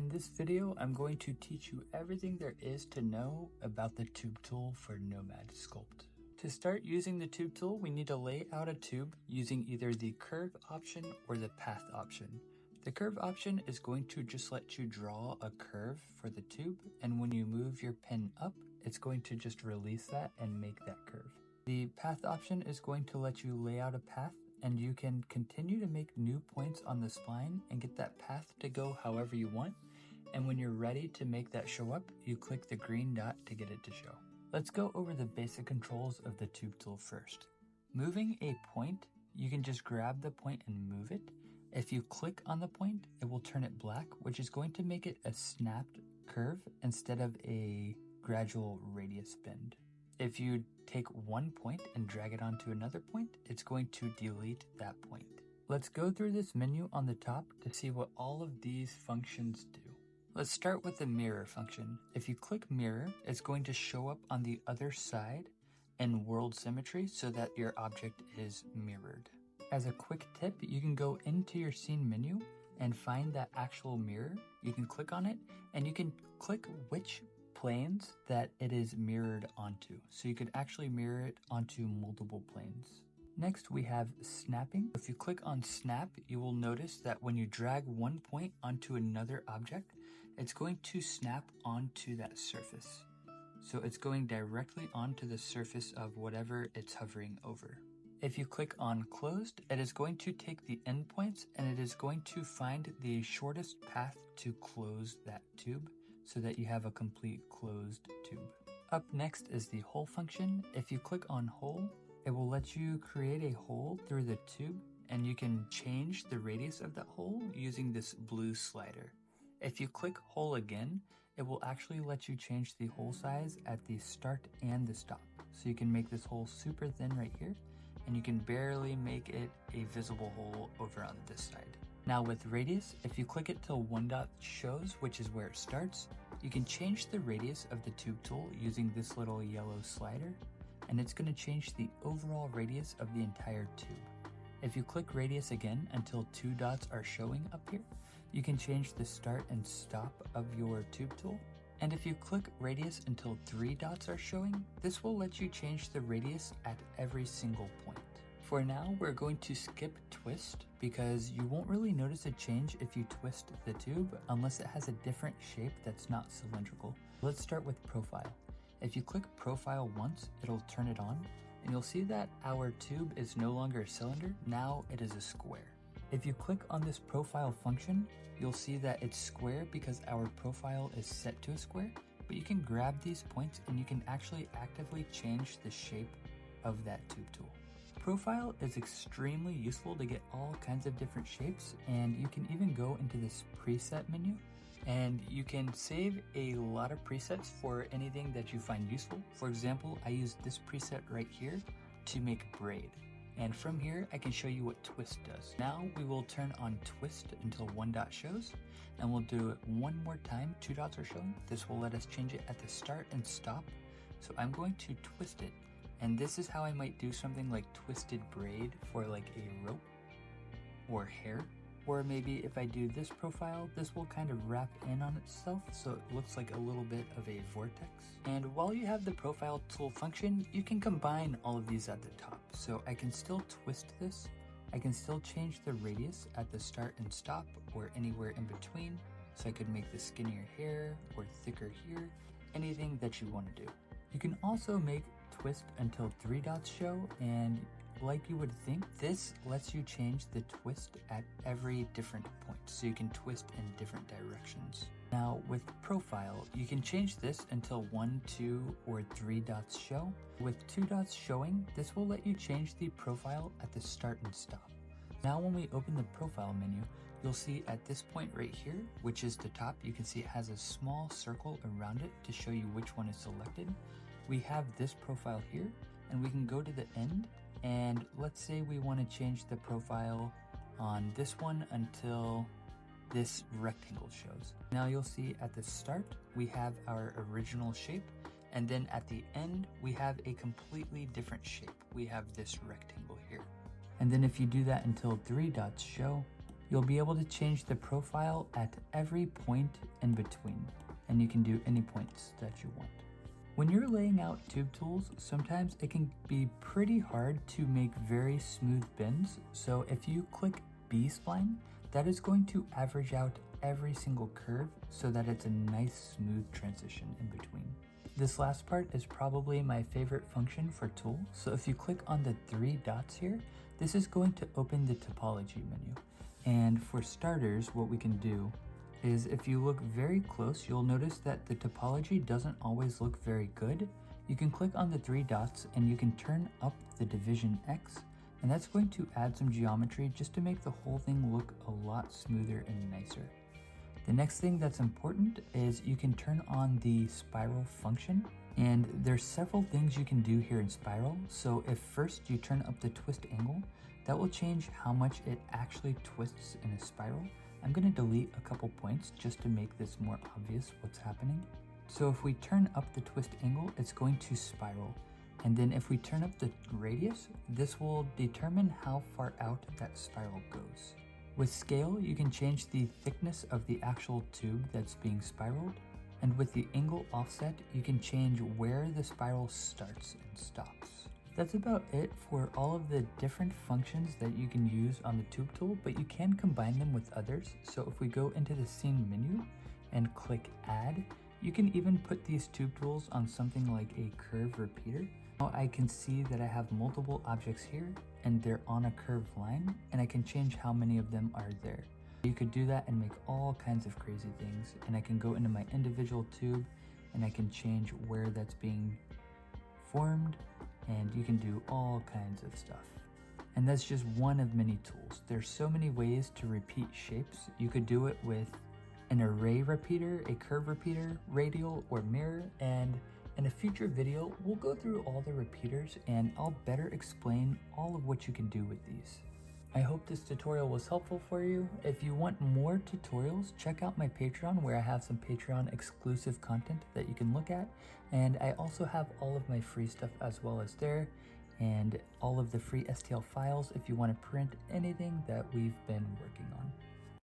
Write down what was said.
In this video, I'm going to teach you everything there is to know about the tube tool for Nomad Sculpt. To start using the tube tool, we need to lay out a tube using either the curve option or the path option. The curve option is going to just let you draw a curve for the tube, and when you move your pen up, it's going to just release that and make that curve. The path option is going to let you lay out a path, and you can continue to make new points on the spline and get that path to go however you want. And when you're ready to make that show up, you click the green dot to get it to show. Let's go over the basic controls of the tube tool first. Moving a point, you can just grab the point and move it. If you click on the point, it will turn it black, which is going to make it a snapped curve instead of a gradual radius bend. If you take one point and drag it onto another point, it's going to delete that point. Let's go through this menu on the top to see what all of these functions do. Let's start with the mirror function. If you click mirror, it's going to show up on the other side in world symmetry so that your object is mirrored. As a quick tip, you can go into your scene menu and find that actual mirror. You can click on it and you can click which planes that it is mirrored onto. So you could actually mirror it onto multiple planes. Next, we have snapping. If you click on snap, you will notice that when you drag one point onto another object, it's going to snap onto that surface. So it's going directly onto the surface of whatever it's hovering over. If you click on closed, it is going to take the endpoints and it is going to find the shortest path to close that tube so that you have a complete closed tube. Up next is the hole function. If you click on hole, it will let you create a hole through the tube and you can change the radius of that hole using this blue slider. If you click hole again, it will actually let you change the hole size at the start and the stop. So you can make this hole super thin right here, and you can barely make it a visible hole over on this side. Now with radius, if you click it till one dot shows, which is where it starts, you can change the radius of the tube tool using this little yellow slider, and it's going to change the overall radius of the entire tube. If you click radius again until two dots are showing up here, you can change the start and stop of your tube tool. And if you click radius until three dots are showing, this will let you change the radius at every single point. For now, we're going to skip twist because you won't really notice a change if you twist the tube unless it has a different shape that's not cylindrical. Let's start with profile. If you click profile once, it'll turn it on, and you'll see that our tube is no longer a cylinder, now it is a square. If you click on this profile function, you'll see that it's square because our profile is set to a square, but you can grab these points and you can actually actively change the shape of that tube tool. Profile is extremely useful to get all kinds of different shapes, and you can even go into this preset menu and you can save a lot of presets for anything that you find useful. For example, I use this preset right here to make braid. And from here, I can show you what twist does. Now we will turn on twist until one dot shows, and we'll do it one more time, two dots are showing. This will let us change it at the start and stop. So I'm going to twist it. And this is how I might do something like twisted braid for like a rope or hair. Or maybe if I do this profile, this will kind of wrap in on itself so it looks like a little bit of a vortex. And while you have the profile tool function, you can combine all of these at the top. So I can still twist this, I can still change the radius at the start and stop or anywhere in between. So I could make the skinnier hair or thicker here, anything that you want to do. You can also make twist until three dots show, and like you would think, this lets you change the twist at every different point, so you can twist in different directions. Now with profile, you can change this until 1, 2, or 3 dots show. With 2 dots showing, this will let you change the profile at the start and stop. Now when we open the profile menu, you'll see at this point right here, which is the top, you can see it has a small circle around it to show you which one is selected. We have this profile here, and we can go to the end, and let's say we want to change the profile on this one until this rectangle shows. Now you'll see at the start we have our original shape, and then at the end we have a completely different shape. We have this rectangle here. And then if you do that until three dots show, you'll be able to change the profile at every point in between, and you can do any points that you want. When you're laying out tube tools, sometimes it can be pretty hard to make very smooth bends, so if you click B-spline, that is going to average out every single curve so that it's a nice smooth transition in between. This last part is probably my favorite function for tool, so if you click on the 3 dots here, this is going to open the topology menu. And for starters, what we can do is if you look very close, you'll notice that the topology doesn't always look very good. You can click on the 3 dots and you can turn up the division X, and that's going to add some geometry just to make the whole thing look a lot smoother and nicer. The next thing that's important is you can turn on the spiral function, and there's several things you can do here in spiral. So if first you turn up the twist angle, that will change how much it actually twists in a spiral. I'm going to delete a couple points just to make this more obvious what's happening. So if we turn up the twist angle, it's going to spiral. And then if we turn up the radius, this will determine how far out that spiral goes. With scale, you can change the thickness of the actual tube that's being spiraled. And with the angle offset, you can change where the spiral starts and stops. That's about it for all of the different functions that you can use on the tube tool, but you can combine them with others. So if we go into the scene menu and click add, you can even put these tube tools on something like a curve repeater. Now I can see that I have multiple objects here and they're on a curved line, and I can change how many of them are there. You could do that and make all kinds of crazy things, and I can go into my individual tube and I can change where that's being formed, and you can do all kinds of stuff. And that's just one of many tools. There's so many ways to repeat shapes. You could do it with an array repeater, a curve repeater, radial, or mirror, and in a future video, we'll go through all the repeaters and I'll better explain all of what you can do with these. I hope this tutorial was helpful for you. If you want more tutorials, check out my Patreon where I have some Patreon exclusive content that you can look at. And I also have all of my free stuff as well as there, and all of the free STL files if you want to print anything that we've been working on.